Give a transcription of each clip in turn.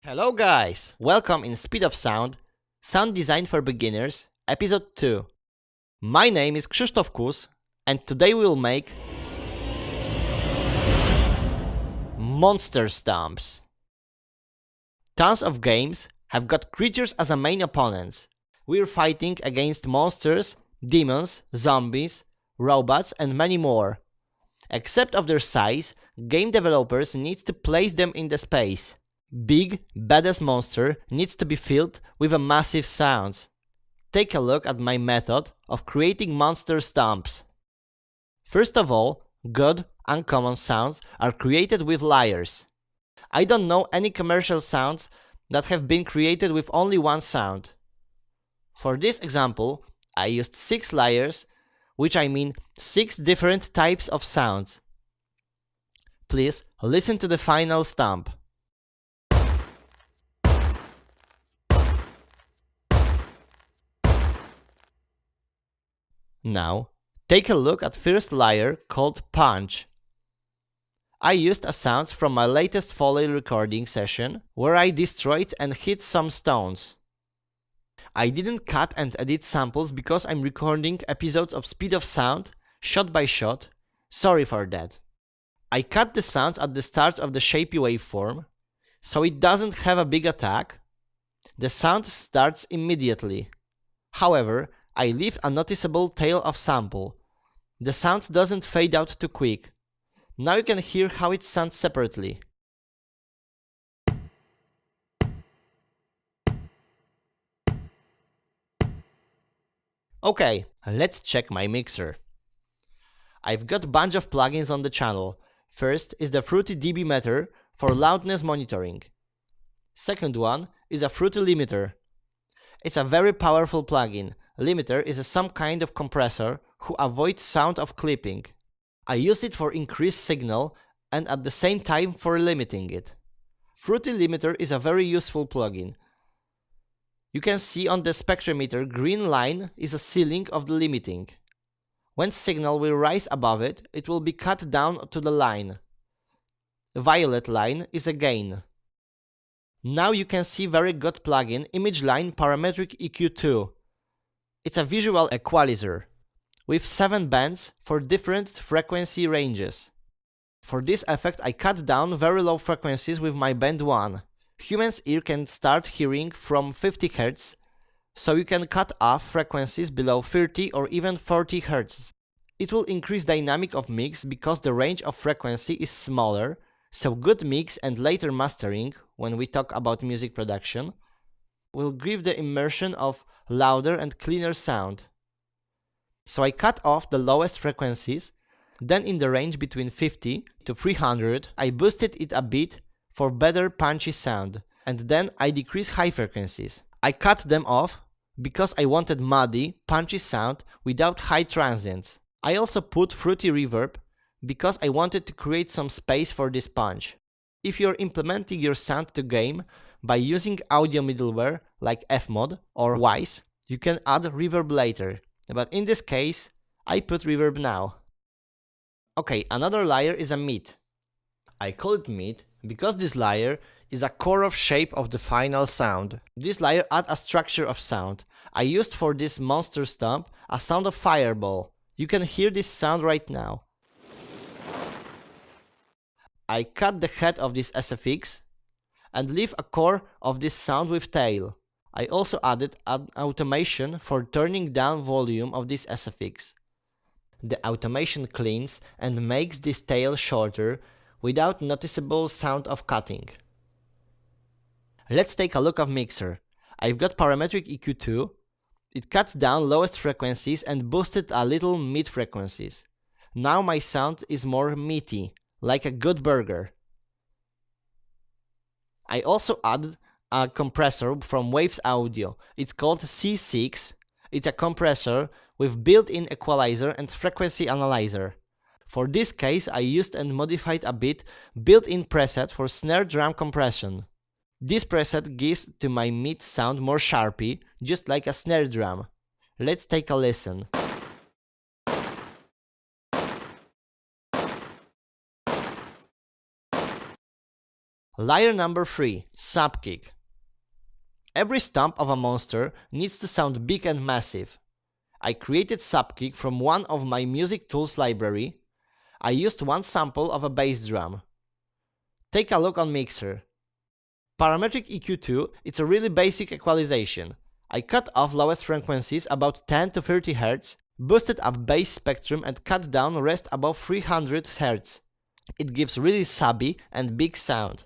Hello guys! Welcome in Speed of Sound, Sound Design for Beginners, Episode 2. My name is Krzysztof Kus and today we will make Monster Stomps. Tons of games have got creatures as a main opponents. We're fighting against monsters, demons, zombies, robots and many more. Except of their size, game developers need to place them in the space. Big, badass monster needs to be filled with a massive sounds. Take a look at my method of creating monster stomps. First of all, good, uncommon sounds are created with layers. I don't know any commercial sounds that have been created with only one sound. For this example, I used 6 layers, which I mean 6 different types of sounds. Please listen to the final stomp. Now, take a look at first layer called Punch. I used a sound from my latest Foley recording session where I destroyed and hit some stones. I didn't cut and edit samples because I'm recording episodes of Speed of Sound, shot by shot. Sorry for that. I cut the sounds at the start of the shapy waveform, so it doesn't have a big attack. The sound starts immediately. However, I leave a noticeable tail of sample. The sound doesn't fade out too quick. Now you can hear how it sounds separately. Okay, let's check my mixer. I've got a bunch of plugins on the channel. First is the Fruity dB meter for loudness monitoring. Second one is a Fruity limiter. It's a very powerful plugin. Limiter is some kind of compressor who avoids sound of clipping. I use it for increased signal and at the same time for limiting it. Fruity limiter is a very useful plugin. You can see on the spectrometer green line is a ceiling of the limiting. When signal will rise above it, it will be cut down to the line. Violet line is a gain. Now you can see very good plugin Image Line Parametric EQ2. It's a visual equalizer with 7 bands for different frequency ranges. For this effect I cut down very low frequencies with my band 1. Human's ear can start hearing from 50 Hz, so you can cut off frequencies below 30 or even 40 Hz. It will increase dynamic of mix because the range of frequency is smaller, so good mix and later mastering, when we talk about music production, will give the immersion of louder and cleaner sound. So I cut off the lowest frequencies, then in the range between 50 to 300 I boosted it a bit for better punchy sound, and then I decrease high frequencies. I cut them off because I wanted muddy, punchy sound without high transients. I also put Fruity reverb because I wanted to create some space for this punch. If you're implementing your sound to game by using audio middleware like Fmod or Wise, you can add reverb later, but in this case, I put reverb now. Okay, another layer is a mid. I call it mid because this layer is a core of shape of the final sound. This layer adds a structure of sound. I used for this monster stomp a sound of fireball. You can hear this sound right now. I cut the head of this SFX and leave a core of this sound with tail. I also added an automation for turning down volume of this SFX. The automation cleans and makes this tail shorter without noticeable sound of cutting. Let's take a look at mixer. I've got parametric EQ2. It cuts down lowest frequencies and boosted a little mid frequencies. Now my sound is more meaty, like a good burger. I also added a compressor from Waves Audio. It's called C6. It's a compressor with built-in equalizer and frequency analyzer. For this case I used and modified a bit built-in preset for snare drum compression. This preset gives to my mid sound more sharpy, just like a snare drum. Let's take a listen. Layer number 3, subkick. Every stomp of a monster needs to sound big and massive. I created subkick from one of my music tools library. I used one sample of a bass drum. Take a look on mixer. Parametric EQ2 is a really basic equalization. I cut off lowest frequencies about 10 to 30 Hz, boosted up bass spectrum and cut down rest above 300 Hz. It gives really subby and big sound.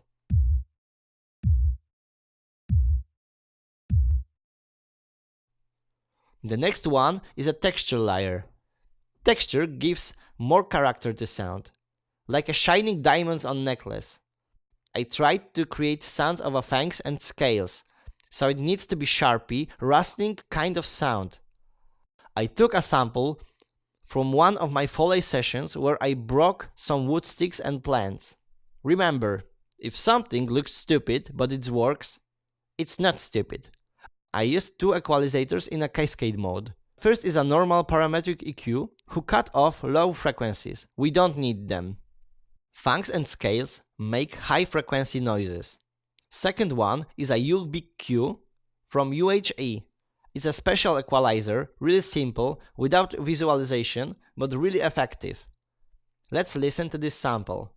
The next one is a texture layer. Texture gives more character to sound, like a shining diamonds on necklace. I tried to create sounds of a fangs and scales, so it needs to be sharpy, rustling kind of sound. I took a sample from one of my Foley sessions where I broke some wood sticks and plants. Remember, if something looks stupid but it works, it's not stupid. I used two equalizators in a cascade mode. First is a normal parametric EQ who cut off low frequencies. We don't need them. Fangs and scales make high frequency noises. Second one is a UBQ from UHE. It's a special equalizer, really simple, without visualization, but really effective. Let's listen to this sample.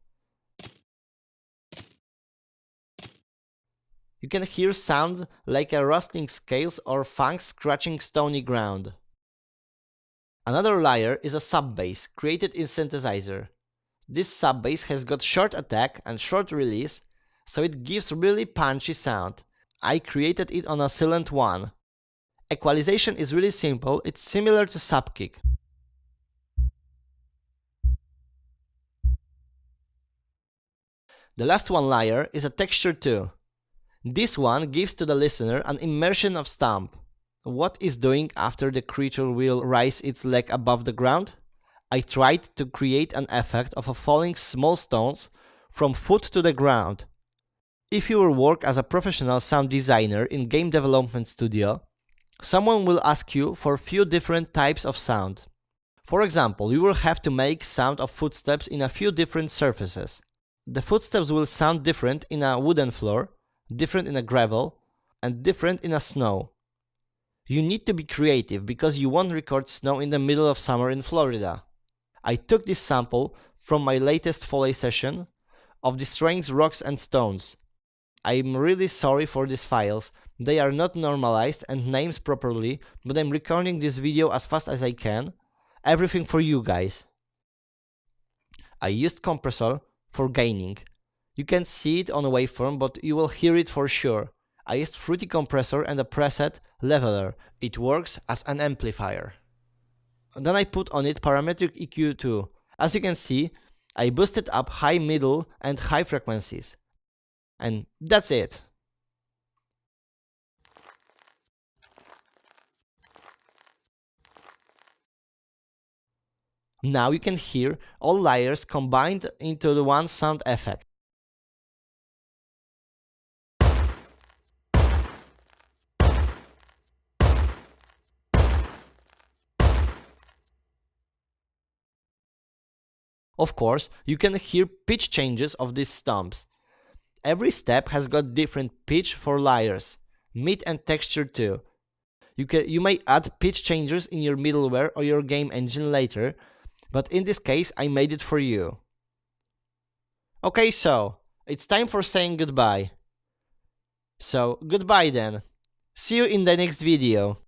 You can hear sounds like a rustling scales or fangs scratching stony ground. Another layer is a sub-bass created in synthesizer. This sub-bass has got short attack and short release, so it gives really punchy sound. I created it on a Silent 1. Equalization is really simple, it's similar to subkick. The last one layer is a texture 2. This one gives to the listener an immersion of stomp. What is doing after the creature will raise its leg above the ground? I tried to create an effect of a falling small stones from foot to the ground. If you will work as a professional sound designer in game development studio, someone will ask you for few different types of sound. For example, you will have to make sound of footsteps in a few different surfaces. The footsteps will sound different in a wooden floor, different in a gravel, and different in a snow. You need to be creative because you won't record snow in the middle of summer in Florida. I took this sample from my latest Foley session of destroying rocks and stones. I'm really sorry for these files, they are not normalized and named properly, but I'm recording this video as fast as I can. Everything for you guys. I used compressor for gaining. You can see it on a waveform, but you will hear it for sure. I used Fruity compressor and a preset leveler. It works as an amplifier. Then I put on it parametric EQ2. As you can see, I boosted up high, middle and high frequencies. And that's it. Now you can hear all layers combined into the one sound effect. Of course, you can hear pitch changes of these stomps. Every step has got different pitch for layers, mid and texture too. You may add pitch changes in your middleware or your game engine later, but in this case I made it for you. Okay, so it's time for saying goodbye. So goodbye then. See you in the next video.